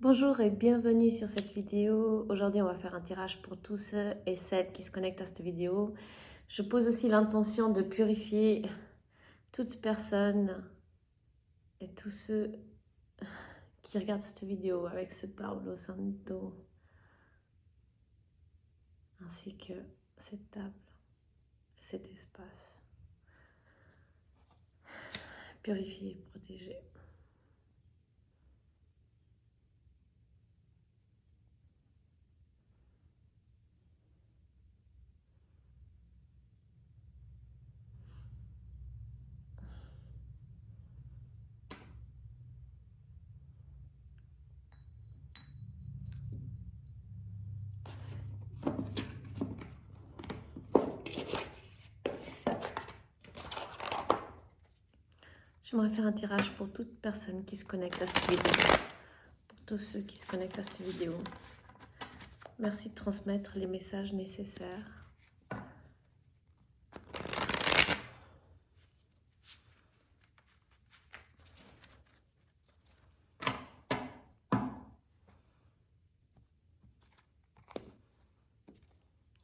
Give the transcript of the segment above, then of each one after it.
Bonjour et bienvenue sur cette vidéo. Aujourd'hui, on va faire un tirage pour tous ceux et celles qui se connectent à cette vidéo. Je pose aussi l'intention de purifier toute personne et tous ceux qui regardent cette vidéo avec ce Pablo Santo, ainsi que cette table, cet espace. Purifier, protéger. J'aimerais faire un tirage pour toute personne qui se connecte à cette vidéo. Pour tous ceux qui se connectent à cette vidéo. Merci de transmettre les messages nécessaires.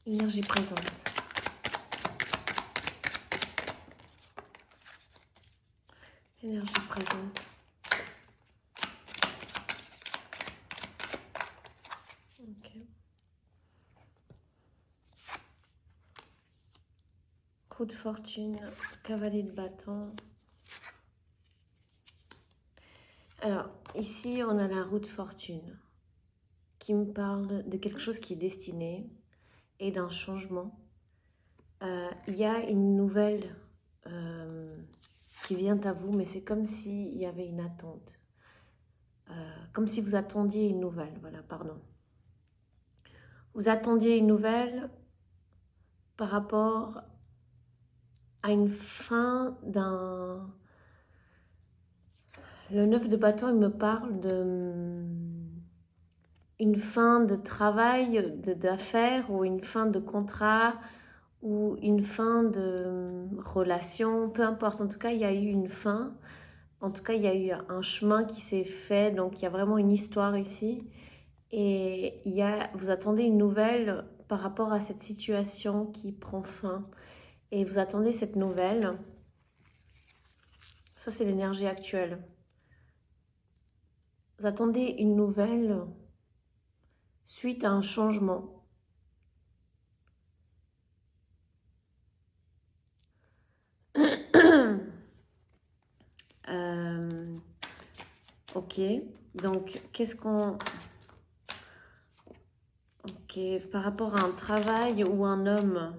Énergie présente. Énergie présente. Ok. Coup de fortune, cavalier de bâton. Alors, ici, on a la roue de fortune qui me parle de quelque chose qui est destiné et d'un changement. Il y a une nouvelle qui vient à vous, mais c'est comme s'il y avait une attente. Comme si vous attendiez une nouvelle, voilà, pardon. Vous attendiez une nouvelle par rapport à une fin d'un... Le 9 de bâton, il me parle de une fin de travail, d'affaires, ou une fin de contrat, ou une fin de relation, peu importe. En tout cas, il y a eu une fin. En tout cas, il y a eu un chemin qui s'est fait. Donc, il y a vraiment une histoire ici. Et vous attendez une nouvelle par rapport à cette situation qui prend fin. Et vous attendez cette nouvelle. Ça, c'est l'énergie actuelle. Vous attendez une nouvelle suite à un changement. Ok, donc qu'est-ce qu'on... Ok, par rapport à un travail ou un homme.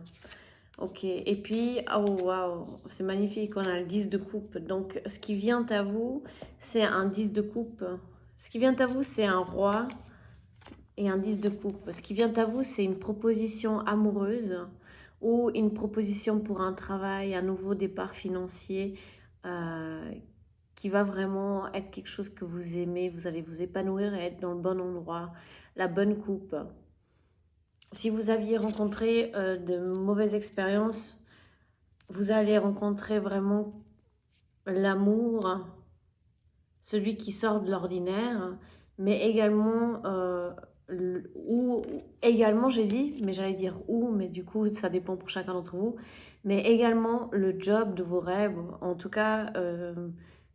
Ok, et puis, oh waouh, c'est magnifique, on a le 10 de coupe. Donc, ce qui vient à vous, c'est un 10 de coupe. Ce qui vient à vous, c'est un roi et un 10 de coupe. Ce qui vient à vous, c'est une proposition amoureuse ou une proposition pour un travail, un nouveau départ financier qui va vraiment être quelque chose que vous aimez. Vous allez vous épanouir et être dans le bon endroit, la bonne coupe. Si vous aviez rencontré de mauvaises expériences, vous allez rencontrer vraiment l'amour, celui qui sort de l'ordinaire, mais également, j'ai dit, mais j'allais dire où, mais du coup, ça dépend pour chacun d'entre vous, mais également le job de vos rêves, en tout cas,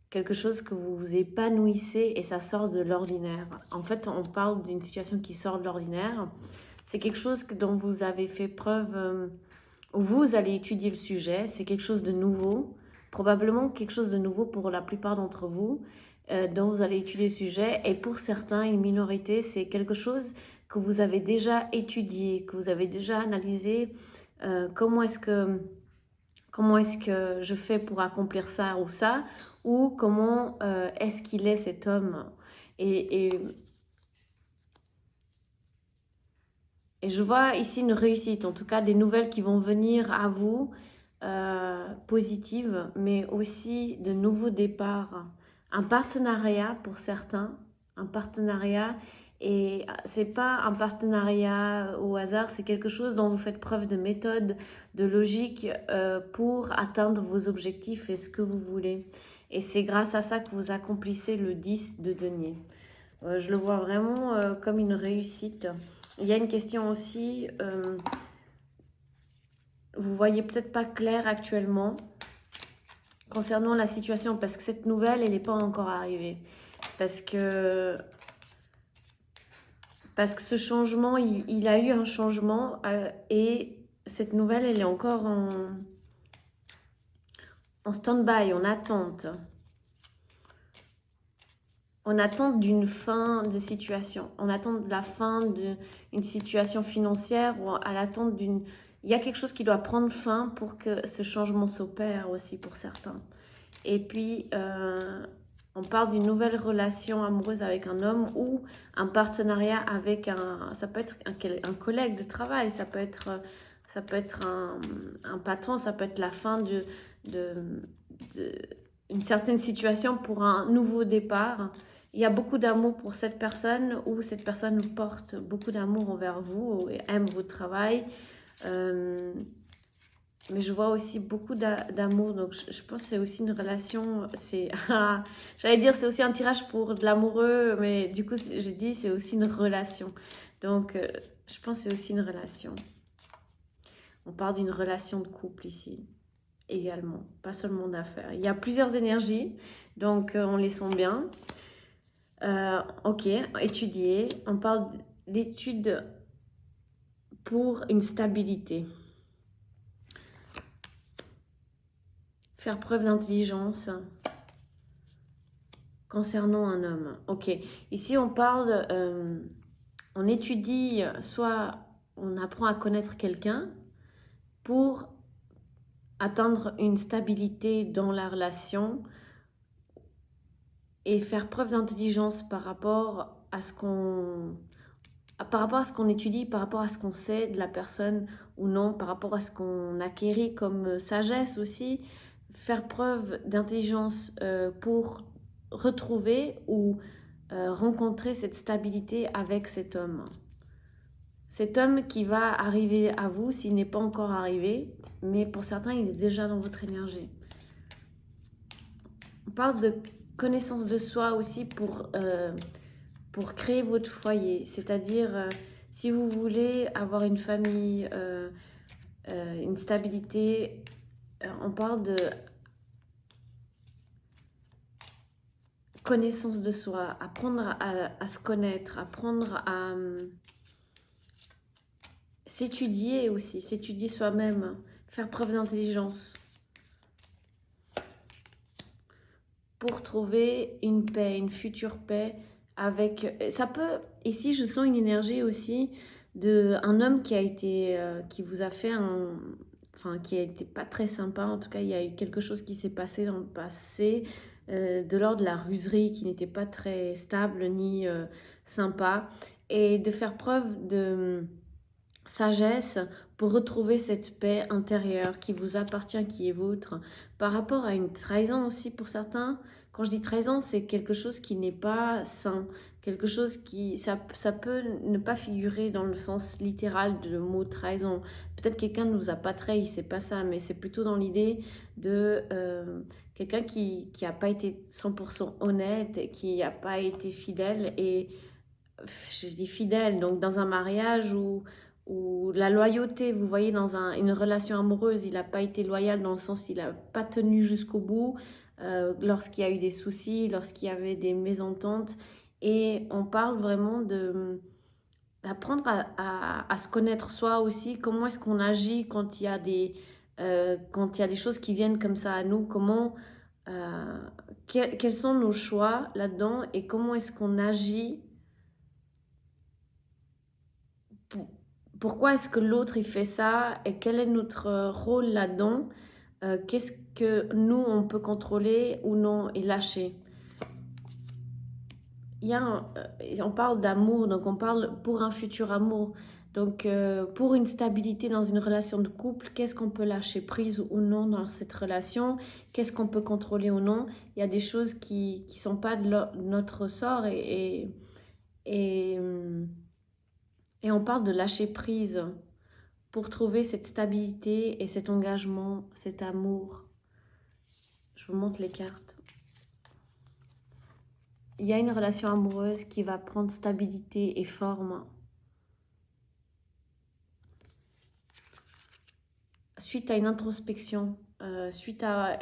quelque chose que vous vous épanouissez et ça sort de l'ordinaire. En fait, on parle d'une situation qui sort de l'ordinaire. C'est quelque chose dont vous avez fait preuve, vous allez étudier le sujet, c'est quelque chose de nouveau, probablement quelque chose de nouveau pour la plupart d'entre vous, dont vous allez étudier le sujet, et pour certains, une minorité, c'est quelque chose que vous avez déjà étudié, que vous avez déjà analysé, comment est-ce que je fais pour accomplir ça, ou comment est-ce qu'il est cet homme. Et je vois ici une réussite, en tout cas des nouvelles qui vont venir à vous, positives, mais aussi de nouveaux départs. Un partenariat pour certains, un partenariat, et c'est pas un partenariat au hasard, c'est quelque chose dont vous faites preuve de méthode, de logique pour atteindre vos objectifs et ce que vous voulez. Et c'est grâce à ça que vous accomplissez le 10 de denier. Je le vois vraiment comme une réussite. Il y a une question aussi, vous voyez peut-être pas clair actuellement concernant la situation, parce que cette nouvelle, elle n'est pas encore arrivée. Parce que ce changement, il a eu un changement et cette nouvelle, elle est encore en stand-by, en attente. En attente d'une fin de situation, en attente de la fin d'une situation financière ou à l'attente d'une... Il y a quelque chose qui doit prendre fin pour que ce changement s'opère aussi pour certains. Et puis, on parle d'une nouvelle relation amoureuse avec un homme ou un partenariat avec un... Ça peut être un collègue de travail, ça peut être un patron, ça peut être la fin une certaine situation pour un nouveau départ. Il y a beaucoup d'amour pour cette personne ou cette personne porte beaucoup d'amour envers vous et aime votre travail. Mais je vois aussi beaucoup d'amour, donc je pense que c'est aussi une relation, j'allais dire c'est aussi un tirage pour de l'amoureux, mais du coup j'ai dit c'est aussi une relation. Donc je pense que c'est aussi une relation. On parle d'une relation de couple ici, également, pas seulement d'affaires. Il y a plusieurs énergies, donc on les sent bien. Ok, étudier, on parle d'études pour une stabilité. Faire preuve d'intelligence concernant un homme. Ok, ici on parle, on étudie, soit on apprend à connaître quelqu'un pour atteindre une stabilité dans la relation et faire preuve d'intelligence par rapport à ce qu'on étudie, par rapport à ce qu'on sait de la personne ou non, par rapport à ce qu'on acquérit comme sagesse aussi, faire preuve d'intelligence pour retrouver ou rencontrer cette stabilité avec cet homme. Cet homme qui va arriver à vous s'il n'est pas encore arrivé, mais pour certains, il est déjà dans votre énergie. On parle de connaissance de soi aussi pour créer votre foyer. C'est-à-dire, si vous voulez avoir une famille, une stabilité, on parle de connaissance de soi, apprendre à se connaître, apprendre à s'étudier aussi, s'étudier soi-même, faire preuve d'intelligence pour trouver une paix, une future paix avec... Ça peut... Ici, je sens une énergie aussi d'un homme qui a été... qui vous a fait un... Enfin, qui a été pas très sympa. En tout cas, il y a eu quelque chose qui s'est passé dans le passé, de l'ordre de la ruserie qui n'était pas très stable ni sympa. Et de faire preuve de sagesse pour retrouver cette paix intérieure qui vous appartient, qui est vôtre. Par rapport à une trahison aussi pour certains, quand je dis trahison, c'est quelque chose qui n'est pas sain, quelque chose qui, ça peut ne pas figurer dans le sens littéral du mot trahison. Peut-être quelqu'un ne vous a pas trahi, c'est pas ça, mais c'est plutôt dans l'idée de quelqu'un qui n'a pas été 100% honnête, qui n'a pas été fidèle, et je dis fidèle, donc dans un mariage où la loyauté, vous voyez, dans une relation amoureuse, il n'a pas été loyal dans le sens qu'il n'a pas tenu jusqu'au bout, lorsqu'il y a eu des soucis, lorsqu'il y avait des mésententes. Et on parle vraiment d'apprendre à se connaître soi aussi, comment est-ce qu'on agit quand il y a quand il y a des choses qui viennent comme ça à nous, quels sont nos choix là-dedans et comment est-ce qu'on agit. Pourquoi est-ce que l'autre il fait ça et quel est notre rôle là-dedans? Qu'est-ce que nous on peut contrôler ou non et lâcher? On parle d'amour, donc on parle pour un futur amour. Donc pour une stabilité dans une relation de couple, qu'est-ce qu'on peut lâcher prise ou non dans cette relation? Qu'est-ce qu'on peut contrôler ou non? Il y a des choses qui ne sont pas de notre sort et et on parle de lâcher prise pour trouver cette stabilité et cet engagement, cet amour. Je vous montre les cartes. il y a une relation amoureuse qui va prendre stabilité et forme suite à une introspection, suite à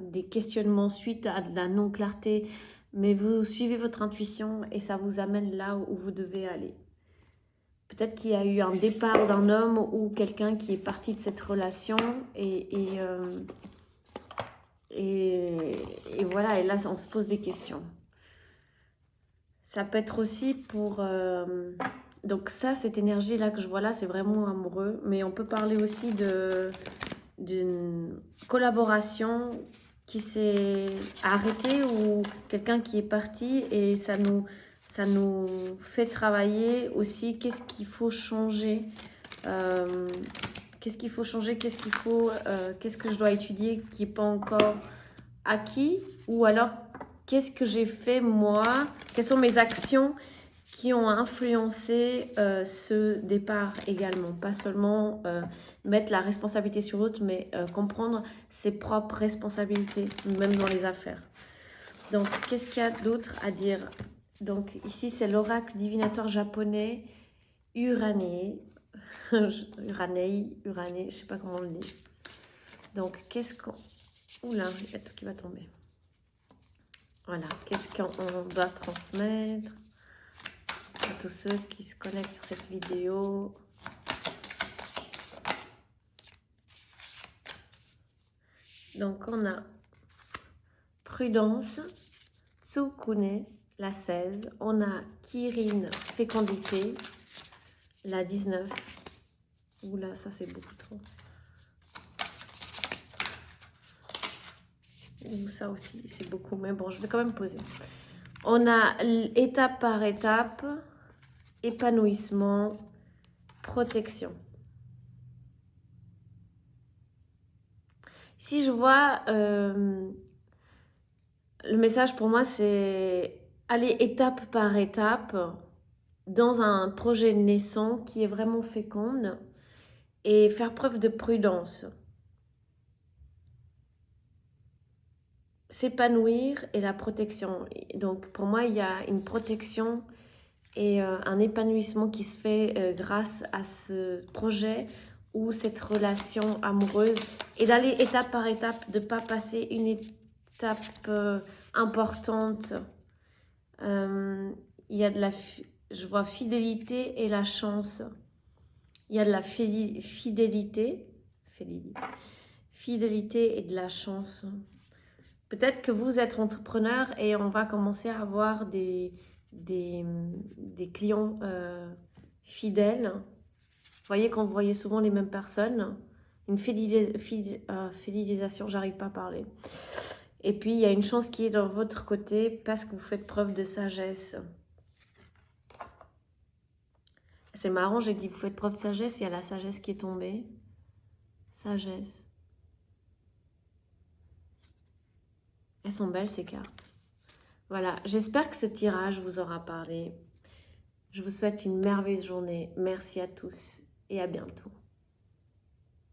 des questionnements, suite à de la non-clarté, mais vous suivez votre intuition et ça vous amène là où vous devez aller. Peut-être qu'il y a eu un départ d'un homme ou quelqu'un qui est parti de cette relation et voilà, et là on se pose des questions. Ça peut être aussi pour... donc ça, cette énergie-là que je vois là, c'est vraiment amoureux. Mais on peut parler aussi d'une collaboration qui s'est arrêtée ou quelqu'un qui est parti et ça nous fait travailler aussi qu'est-ce qu'il faut changer. Qu'est-ce qu'il faut changer, qu'est-ce que je dois étudier qui n'est pas encore acquis ou alors qu'est-ce que j'ai fait moi, quelles sont mes actions qui ont influencé ce départ également. Pas seulement mettre la responsabilité sur l'autre, mais comprendre ses propres responsabilités, même dans les affaires. Donc, qu'est-ce qu'il y a d'autre à dire? Donc, ici, c'est l'oracle divinatoire japonais Uranei. Uranei, je sais pas comment on le dit. Donc, qu'est-ce qu'on... Oula, il y a tout qui va tomber. Voilà, qu'est-ce qu'on doit transmettre à tous ceux qui se connectent sur cette vidéo. Donc, on a Prudence, Tsukune, la 16. On a Kirin, Fécondité, la 19. Oula, ça c'est beaucoup trop. Ou ça aussi, c'est beaucoup. Mais bon, je vais quand même poser. On a étape par étape, épanouissement, protection. Si je vois, le message pour moi, c'est aller étape par étape dans un projet naissant qui est vraiment féconde et faire preuve de prudence. S'épanouir et la protection. Donc pour moi, il y a une protection et un épanouissement qui se fait grâce à ce projet ou cette relation amoureuse et d'aller étape par étape, de ne pas passer une étape importante. Il y a de la, je vois fidélité et la chance. Il y a de la fidélité et de la chance. Peut-être que vous êtes entrepreneur et on va commencer à avoir des clients fidèles. Vous voyez quand vous voyez souvent les mêmes personnes. Une fidélisation, j'arrive pas à parler. Et puis, il y a une chance qui est dans votre côté parce que vous faites preuve de sagesse. C'est marrant, j'ai dit vous faites preuve de sagesse, il y a la sagesse qui est tombée. Sagesse. Elles sont belles ces cartes. Voilà, j'espère que ce tirage vous aura parlé. Je vous souhaite une merveilleuse journée. Merci à tous et à bientôt.